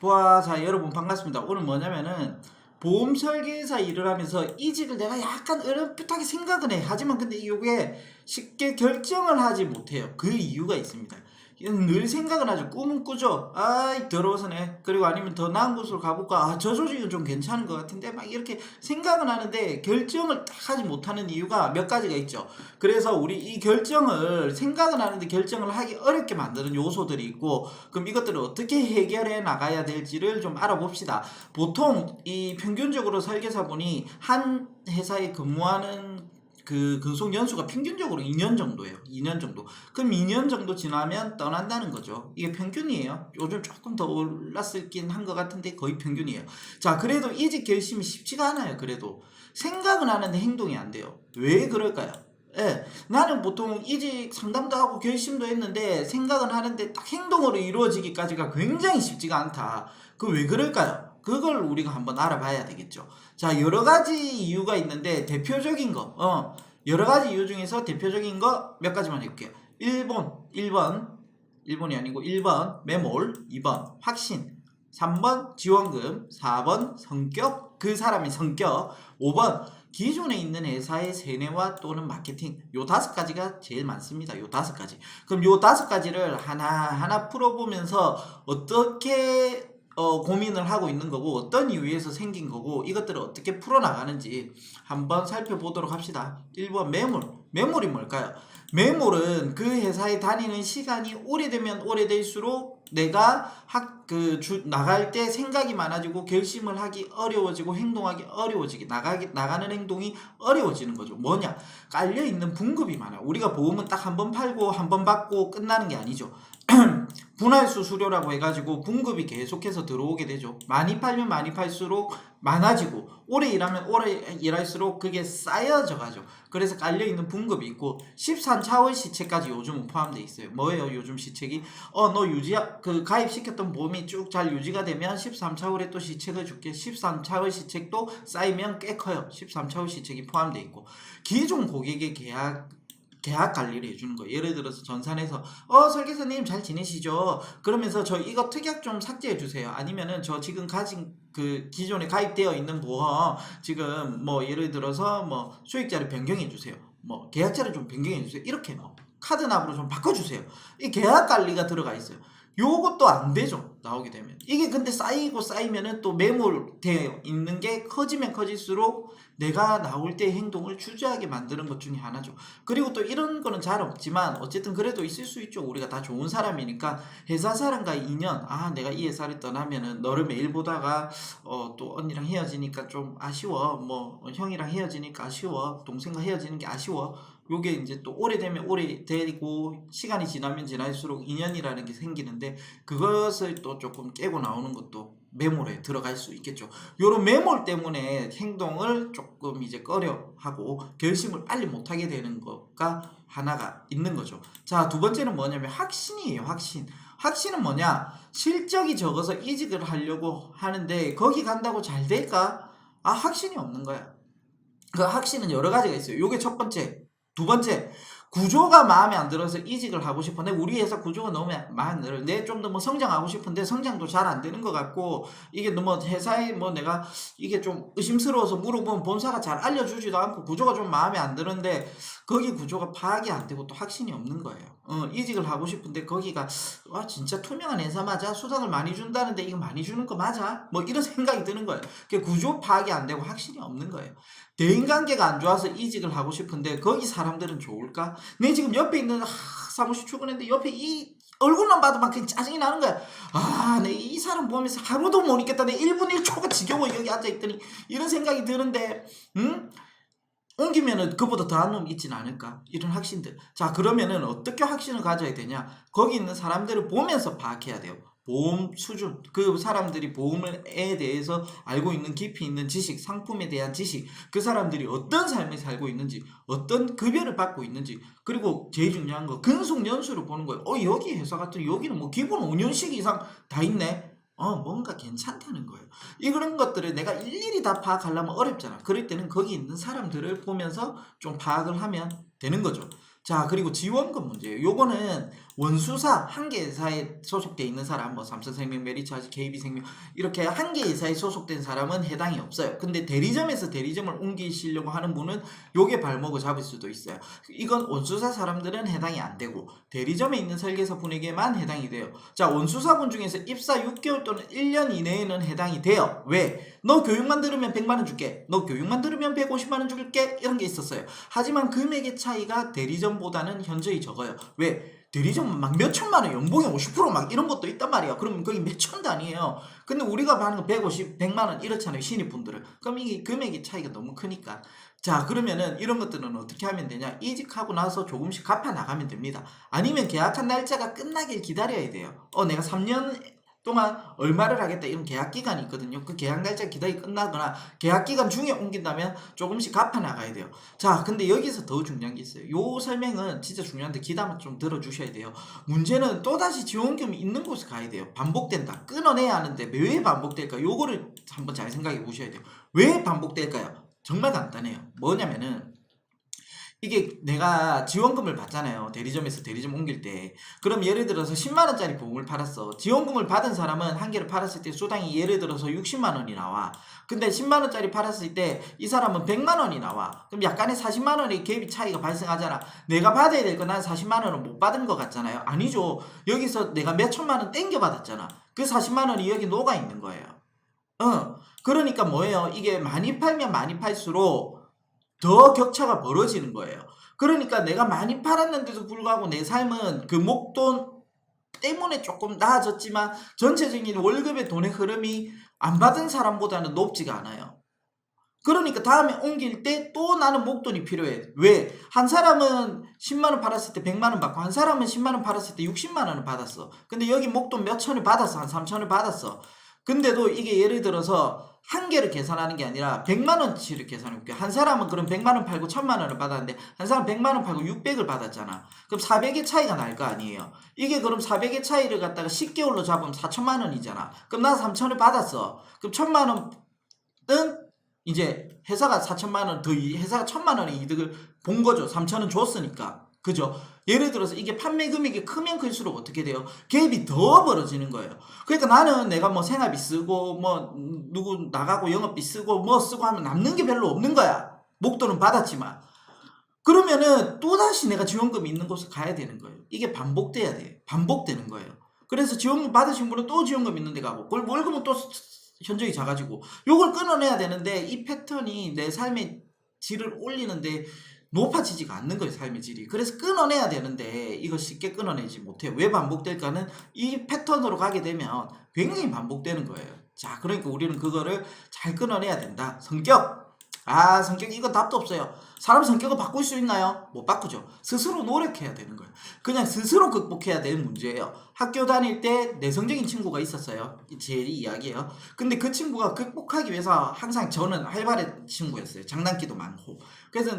자, 여러분 반갑습니다. 오늘 뭐냐면은 보험 설계사 일을 하면서 이직을 내가 약간 어렴풋하게 생각은 해. 하지만 근데 이게 쉽게 결정을 하지 못해요. 그 이유가 있습니다. 늘 생각은 하죠. 꿈은 꾸죠. 아이 더러워서네. 그리고 아니면 더 나은 곳으로 가볼까. 저 조직은 좀 괜찮은 것 같은데 막 이렇게 생각은 하는데 결정을 딱 하지 못하는 이유가 몇 가지가 있죠. 그래서 우리 이 결정을 생각은 하는데 결정을 하기 어렵게 만드는 요소들이 있고, 그럼 이것들을 어떻게 해결해 나가야 될지를 좀 알아봅시다. 보통 이 평균적으로 설계사분이 한 회사에 근무하는 그 근속 연수가 평균적으로 2년 정도예요. 2년 정도. 그럼 2년 정도 지나면 떠난다는 거죠. 이게 평균이에요. 요즘 조금 더 올랐긴 한 것 같은데 거의 평균이에요. 자, 그래도 이직 결심이 쉽지가 않아요. 그래도 생각은 하는데 행동이 안 돼요. 왜 그럴까요? 예, 나는 보통 이직 상담도 하고 결심도 했는데 생각은 하는데 딱 행동으로 이루어지기까지가 굉장히 쉽지가 않다. 그 왜 그럴까요? 그걸 우리가 한번 알아봐야 되겠죠. 자, 여러 가지 이유가 있는데 대표적인 거, 여러 가지 이유 중에서 대표적인 거 몇 가지만 해볼게요. 1번이 아니고 1번 매몰, 2번 확신, 3번 지원금, 4번 성격, 그 사람의 성격, 5번 기존에 있는 회사의 세뇌와 또는 마케팅. 요 5가지가 제일 많습니다. 요 5가지. 그럼 요 5가지를 하나하나 풀어보면서 어떻게 고민을 하고 있는 거고 어떤 이유에서 생긴 거고 이것들을 어떻게 풀어나가는지 한번 살펴보도록 합시다. 1번 매몰. 매몰이 뭘까요? 매몰은 그 회사에 다니는 시간이 오래되면 오래될수록 내가 나갈 때 생각이 많아지고 결심을 하기 어려워지고 행동하기 어려워지기 나가는 행동이 어려워지는 거죠. 뭐냐? 깔려있는 분급이 많아요. 우리가 보험은 딱 한 번 팔고 한 번 받고 끝나는 게 아니죠. 분할 수수료라고 해가지고 분급이 계속해서 들어오게 되죠. 많이 팔면 많이 팔수록 많아지고 오래 일하면 오래 일할수록 그게 쌓여져 가죠. 그래서 깔려있는 분급이 있고 13차월 시책까지 요즘은 포함되어 있어요. 뭐예요 요즘 시책이? 너 가입시켰던 보험이 쭉 잘 유지가 되면 13차월에 또 시책을 줄게. 13차월 시책도 쌓이면 꽤 커요. 13차월 시책이 포함되어 있고, 기존 고객의 계약 관리를 해주는 거예요. 예를 들어서 전산에서 설계사님 잘 지내시죠? 그러면서 저 이거 특약 좀 삭제해 주세요. 아니면은 저 지금 가진 그 기존에 가입되어 있는 보험 지금 뭐 예를 들어서 뭐 수익자를 변경해 주세요. 뭐 계약자를 좀 변경해 주세요. 이렇게 뭐 카드 납으로 좀 바꿔 주세요. 이 계약 관리가 들어가 있어요. 요것도 안 되죠. 나오게 되면. 이게 근데 쌓이면은 또 매몰되어 있는 게 커지면 커질수록 내가 나올 때 행동을 주저하게 만드는 것 중에 하나죠. 그리고 또 이런 거는 잘 없지만 어쨌든 그래도 있을 수 있죠. 우리가 다 좋은 사람이니까 회사 사람과 인연, 내가 이 회사를 떠나면은 너를 매일 보다가 또 언니랑 헤어지니까 좀 아쉬워. 뭐 형이랑 헤어지니까 아쉬워. 동생과 헤어지는 게 아쉬워. 요게 이제 또 오래되면 오래되고 시간이 지나면 지날수록 인연이라는 게 생기는데 그것을 또 조금 깨고 나오는 것도 매몰에 들어갈 수 있겠죠. 요런 매몰 때문에 행동을 조금 이제 꺼려 하고 결심을 빨리 못 하게 되는 것가 하나가 있는 거죠. 자, 두 번째는 뭐냐면 확신이에요. 확신은 뭐냐? 실적이 적어서 이직을 하려고 하는데 거기 간다고 잘 될까? 확신이 없는 거야. 그 확신은 여러 가지가 있어요. 요게 첫 번째. 두 번째, 구조가 마음에 안 들어서 이직을 하고 싶은데 우리 회사 구조가 너무 마음에 안 들어. 내 좀 더 뭐 성장하고 싶은데 성장도 잘 안 되는 것 같고, 이게 너무 회사에 뭐 내가 이게 좀 의심스러워서 물어보면 본사가 잘 알려주지도 않고 구조가 좀 마음에 안 드는데 거기 구조가 파악이 안 되고 또 확신이 없는 거예요. 이직을 하고 싶은데 거기가 진짜 투명한 회사 맞아? 수당을 많이 준다는데 이거 많이 주는 거 맞아? 뭐 이런 생각이 드는 거예요. 구조 파악이 안 되고 확신이 없는 거예요. 대인관계가 안 좋아서 이직을 하고 싶은데 거기 사람들은 좋을까? 내 지금 옆에 있는 사무실 출근했는데 옆에 이 얼굴만 봐도 막 그냥 짜증이 나는 거야. 내 이 사람 보면서 하루도 못 있겠다. 내 1분 1초가 지겨워 여기 앉아있더니 이런 생각이 드는데 옮기면은 그보다 더한 놈 있진 않을까? 이런 확신들. 자, 그러면은 어떻게 확신을 가져야 되냐? 거기 있는 사람들을 보면서 파악해야 돼요. 보험 수준, 그 사람들이 보험에 대해서 알고 있는 깊이 있는 지식, 상품에 대한 지식, 그 사람들이 어떤 삶을 살고 있는지, 어떤 급여를 받고 있는지, 그리고 제일 중요한 거 근속 연수를 보는 거예요. 여기 회사 같은 여기는 뭐 기본 5년씩 이상 다 있네. 뭔가 괜찮다는 거예요. 이런 것들을 내가 일일이 다 파악하려면 어렵잖아. 그럴 때는 거기 있는 사람들을 보면서 좀 파악을 하면 되는 거죠. 자, 그리고 지원금 문제예요. 요거는 원수사 한 개 회사에 소속돼 있는 사람, 뭐 삼성생명, 메리츠하지, KB생명 이렇게 한 개 회사에 소속된 사람은 해당이 없어요. 근데 대리점에서 대리점을 옮기시려고 하는 분은 요게 발목을 잡을 수도 있어요. 이건 원수사 사람들은 해당이 안 되고 대리점에 있는 설계사 분에게만 해당이 돼요. 자, 원수사분 중에서 입사 6개월 또는 1년 이내에는 해당이 돼요. 왜? 너 교육만 들으면 100만 원 줄게. 너 교육만 들으면 150만 원 줄게. 이런 게 있었어요. 하지만 금액의 차이가 대리점보다는 현저히 적어요. 왜? 대리점 막 몇천만 원 연봉이 50%막 이런 것도 있단 말이야. 그러면 거기 몇천 단위예요. 근데 우리가 받는 거 150, 100만 원 이렇잖아요. 신입분들은. 그럼 이게 금액의 차이가 너무 크니까. 자, 그러면은 이런 것들은 어떻게 하면 되냐? 이직하고 나서 조금씩 갚아 나가면 됩니다. 아니면 계약한 날짜가 끝나길 기다려야 돼요. 내가 3년 동안 얼마를 하겠다 이런 계약 기간이 있거든요. 그 계약 날짜 기다리 끝나거나 계약 기간 중에 옮긴다면 조금씩 갚아 나가야 돼요. 자, 근데 여기서 더 중요한 게 있어요. 요 설명은 진짜 중요한데 귀담아 좀 들어주셔야 돼요. 문제는 또다시 지원금이 있는 곳에 가야 돼요. 반복된다. 끊어내야 하는데 왜 반복될까? 요거를 한번 잘 생각해 보셔야 돼요. 왜 반복될까요? 정말 간단해요. 뭐냐면은 이게 내가 지원금을 받잖아요. 대리점에서 대리점 옮길 때. 그럼 예를 들어서 10만원짜리 보험을 팔았어. 지원금을 받은 사람은 한 개를 팔았을 때 수당이 예를 들어서 60만원이 나와. 근데 10만원짜리 팔았을 때 이 사람은 100만원이 나와. 그럼 약간의 40만원의 갭이 차이가 발생하잖아. 내가 받아야 될 거 난 40만원은 못 받은 것 같잖아요. 아니죠. 여기서 내가 몇 천만원 땡겨 받았잖아. 그 40만원이 여기 녹아 있는 거예요. 그러니까 뭐예요? 이게 많이 팔면 많이 팔수록 더 격차가 벌어지는 거예요. 그러니까 내가 많이 팔았는데도 불구하고 내 삶은 그 목돈 때문에 조금 나아졌지만 전체적인 월급의 돈의 흐름이 안 받은 사람보다는 높지가 않아요. 그러니까 다음에 옮길 때 또 나는 목돈이 필요해. 왜? 한 사람은 10만원 팔았을 때 100만원 받고 한 사람은 10만원 팔았을 때 60만원을 받았어. 근데 여기 목돈 몇 천을 받았어. 한 3천을 받았어. 근데도 이게 예를 들어서 한 개를 계산하는 게 아니라 100만원치를 계산해볼게요. 한 사람은 그럼 100만원 팔고 1000만원을 받았는데 한 사람은 100만원 팔고 600을 받았잖아. 그럼 400의 차이가 날 거 아니에요. 이게 그럼 400의 차이를 갖다가 10개월로 잡으면 4천만원이잖아. 그럼 나 3천을 받았어. 그럼 1000만원은 이제 회사가 4천만원 더 회사가 1000만원의 이득을 본 거죠. 3천은 줬으니까. 그죠? 예를 들어서 이게 판매 금액이 크면 클수록 어떻게 돼요? 갭이 더 벌어지는 거예요. 그러니까 나는 내가 뭐 생활비 쓰고 뭐 누구 나가고 영업비 쓰고 뭐 쓰고 하면 남는 게 별로 없는 거야. 목돈은 받았지만. 그러면은 또다시 내가 지원금이 있는 곳에 가야 되는 거예요. 이게 반복돼야 돼. 반복되는 거예요. 그래서 지원금 받으신 분은 또 지원금 있는 데 가고 그걸 월급은 또 현저히 작아지고 요걸 끊어내야 되는데 이 패턴이 내 삶의 질을 올리는데 높아지지가 않는 거예요. 삶의 질이. 그래서 끊어내야 되는데 이거 쉽게 끊어내지 못해요. 왜 반복될까는 이 패턴으로 가게 되면 굉장히 반복되는 거예요. 자, 그러니까 우리는 그거를 잘 끊어내야 된다. 성격 이건 답도 없어요. 사람 성격을 바꿀 수 있나요? 못 바꾸죠. 스스로 노력해야 되는 거예요. 그냥 스스로 극복해야 되는 문제예요. 학교 다닐 때 내성적인 친구가 있었어요. 제 이야기예요. 근데 그 친구가 극복하기 위해서 항상 저는 활발한 친구였어요. 장난기도 많고. 그래서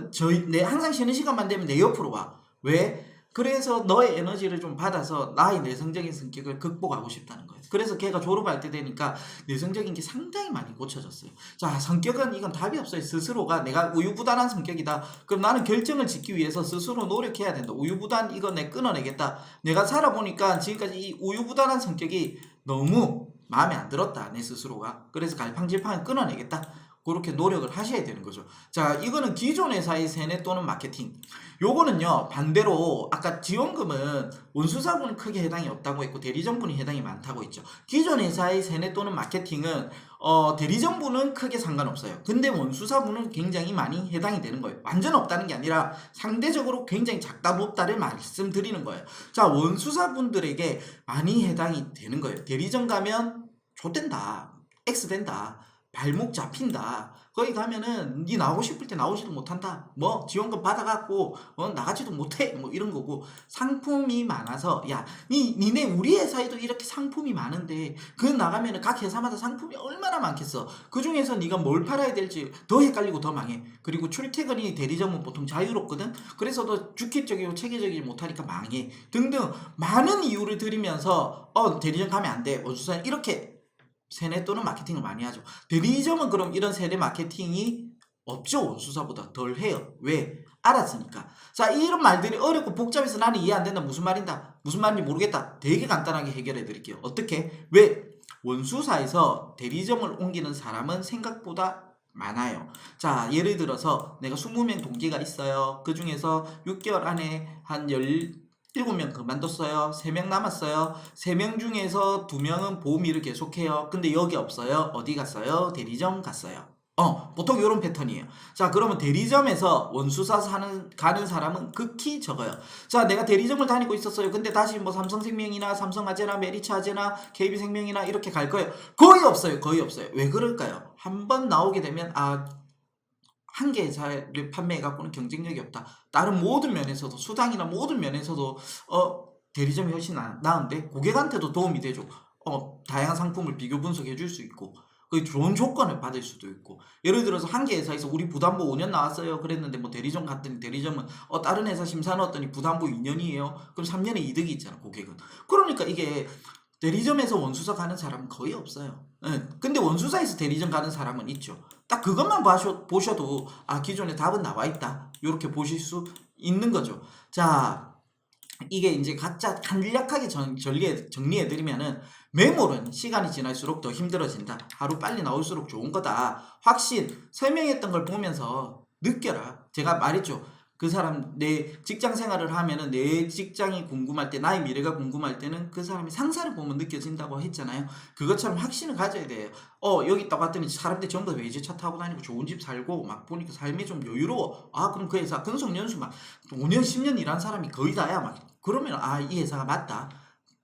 항상 쉬는 시간만 되면 내 옆으로 와. 왜? 그래서 너의 에너지를 좀 받아서 나의 내성적인 성격을 극복하고 싶다는 거예요. 그래서 걔가 졸업할 때 되니까 내성적인 게 상당히 많이 고쳐졌어요. 자, 성격은 이건 답이 없어요. 스스로가 내가 우유부단한 성격이다. 그럼 나는 결정을 짓기 위해서 스스로 노력해야 된다. 우유부단 이거 내 끊어내겠다. 내가 살아보니까 지금까지 이 우유부단한 성격이 너무 마음에 안 들었다. 내 스스로가. 그래서 갈팡질팡을 끊어내겠다. 그렇게 노력을 하셔야 되는 거죠. 자, 이거는 기존 회사의 세뇌 또는 마케팅. 요거는요, 반대로 아까 지원금은 원수사분은 크게 해당이 없다고 했고 대리점분이 해당이 많다고 했죠. 기존 회사의 세뇌 또는 마케팅은 대리점분은 크게 상관없어요. 근데 원수사분은 굉장히 많이 해당이 되는 거예요. 완전 없다는 게 아니라 상대적으로 굉장히 작다 높다를 말씀드리는 거예요. 자, 원수사분들에게 많이 해당이 되는 거예요. 대리점 가면 좆된다, X 된다, 발목 잡힌다. 거기 가면은 니 나오고 싶을 때 나오지도 못한다. 뭐 지원금 받아갖고 나가지도 못해. 뭐 이런 거고 상품이 많아서 야 니네 우리 회사에도 이렇게 상품이 많은데 그 나가면은 각 회사마다 상품이 얼마나 많겠어. 그 중에서 니가 뭘 팔아야 될지 더 헷갈리고 더 망해. 그리고 출퇴근이 대리점은 보통 자유롭거든. 그래서 더 주기적이고 체계적이지 못하니까 망해. 등등 많은 이유를 들이면서 대리점 가면 안 돼. 원수사 이렇게 세뇌 또는 마케팅을 많이 하죠. 대리점은 그럼 이런 세뇌 마케팅이 없죠. 원수사보다 덜 해요. 왜? 알았으니까. 자, 이런 말들이 어렵고 복잡해서 나는 이해 안 된다. 무슨 말인다? 무슨 말인지 모르겠다. 되게 간단하게 해결해 드릴게요. 어떻게? 왜? 원수사에서 대리점을 옮기는 사람은 생각보다 많아요. 자, 예를 들어서 내가 20명 동기가 있어요. 그 중에서 6개월 안에 한 17명 그만뒀어요. 3명 남았어요. 3명 중에서 2명은 보험 일을 계속해요. 근데 여기 없어요. 어디 갔어요? 대리점 갔어요. 보통 이런 패턴이에요. 자, 그러면 대리점에서 원수사 가는 사람은 극히 적어요. 자, 내가 대리점을 다니고 있었어요. 근데 다시 뭐 삼성생명이나 삼성아재나 메리츠아재나 KB생명이나 이렇게 갈 거예요. 거의 없어요. 거의 없어요. 왜 그럴까요? 한번 나오게 되면 한 개의 회사를 판매해갖고는 경쟁력이 없다. 다른 모든 면에서도 수당이나 모든 면에서도 대리점이 훨씬 나은데 고객한테도 도움이 되죠. 다양한 상품을 비교 분석해 줄 수 있고 그 좋은 조건을 받을 수도 있고 예를 들어서 한 개 회사에서 우리 부담보 5년 나왔어요 그랬는데 뭐 대리점 갔더니 대리점은 다른 회사 심사 넣었더니 부담보 2년이에요. 그럼 3년의 이득이 있잖아 고객은. 그러니까 이게 대리점에서 원수사 가는 사람은 거의 없어요. 예. 근데 원수사에서 대리점 가는 사람은 있죠. 딱 그것만 보셔도 기존에 답은 나와 있다. 이렇게 보실 수 있는 거죠. 자, 이게 이제 각자 간략하게 정리해드리면은 매몰은 시간이 지날수록 더 힘들어진다. 하루 빨리 나올수록 좋은 거다. 확신, 설명했던 걸 보면서 느껴라. 제가 말했죠. 그 사람 내 직장 생활을 하면은 내 직장이 궁금할 때 나의 미래가 궁금할 때는 그 사람의 상사를 보면 느껴진다고 했잖아요. 그것처럼 확신을 가져야 돼요. 여기 딱 왔더니 사람들 전부 다 외제차 타고 다니고 좋은 집 살고 막 보니까 삶이 좀 여유로워. 그럼 그 회사 근속연수 막 5년 10년 일한 사람이 거의 다야. 막 그러면 이 회사가 맞다.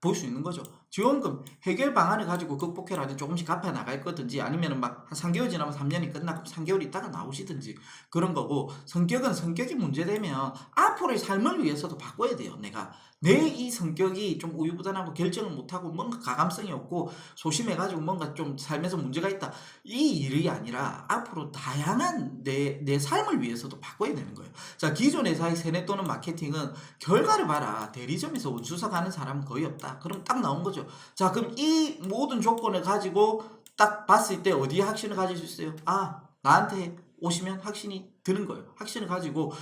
볼 수 있는 거죠. 지원금 해결 방안을 가지고 극복해라. 조금씩 갚아 나갈 거든지 아니면은 막 한 3개월 지나면 3년이 끝나고 3개월 있다가 나오시든지 그런 거고 성격은 성격이 문제되면 앞으로의 삶을 위해서도 바꿔야 돼요. 내가 내 이 성격이 좀 우유부단하고 결정을 못하고 뭔가 가감성이 없고 소심해가지고 뭔가 좀 삶에서 문제가 있다. 이 일이 아니라 앞으로 다양한 내 삶을 위해서도 바꿔야 되는 거예요. 자, 기존 회사의 세뇌 또는 마케팅은 결과를 봐라. 대리점에서 원수사 가는 사람은 거의 없다. 그럼 딱 나온 거죠. 자, 그럼 이 모든 조건을 가지고 딱 봤을 때 어디에 확신을 가질 수 있어요? 나한테 오시면 확신이 드는 거예요. 확신을 가지고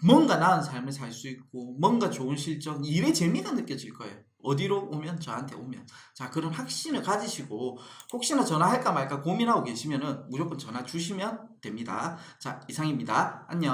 뭔가 나은 삶을 살 수 있고 뭔가 좋은 실적, 일의 재미가 느껴질 거예요. 어디로 오면? 저한테 오면. 자, 그런 확신을 가지시고 혹시나 전화할까 말까 고민하고 계시면은 무조건 전화 주시면 됩니다. 자, 이상입니다. 안녕.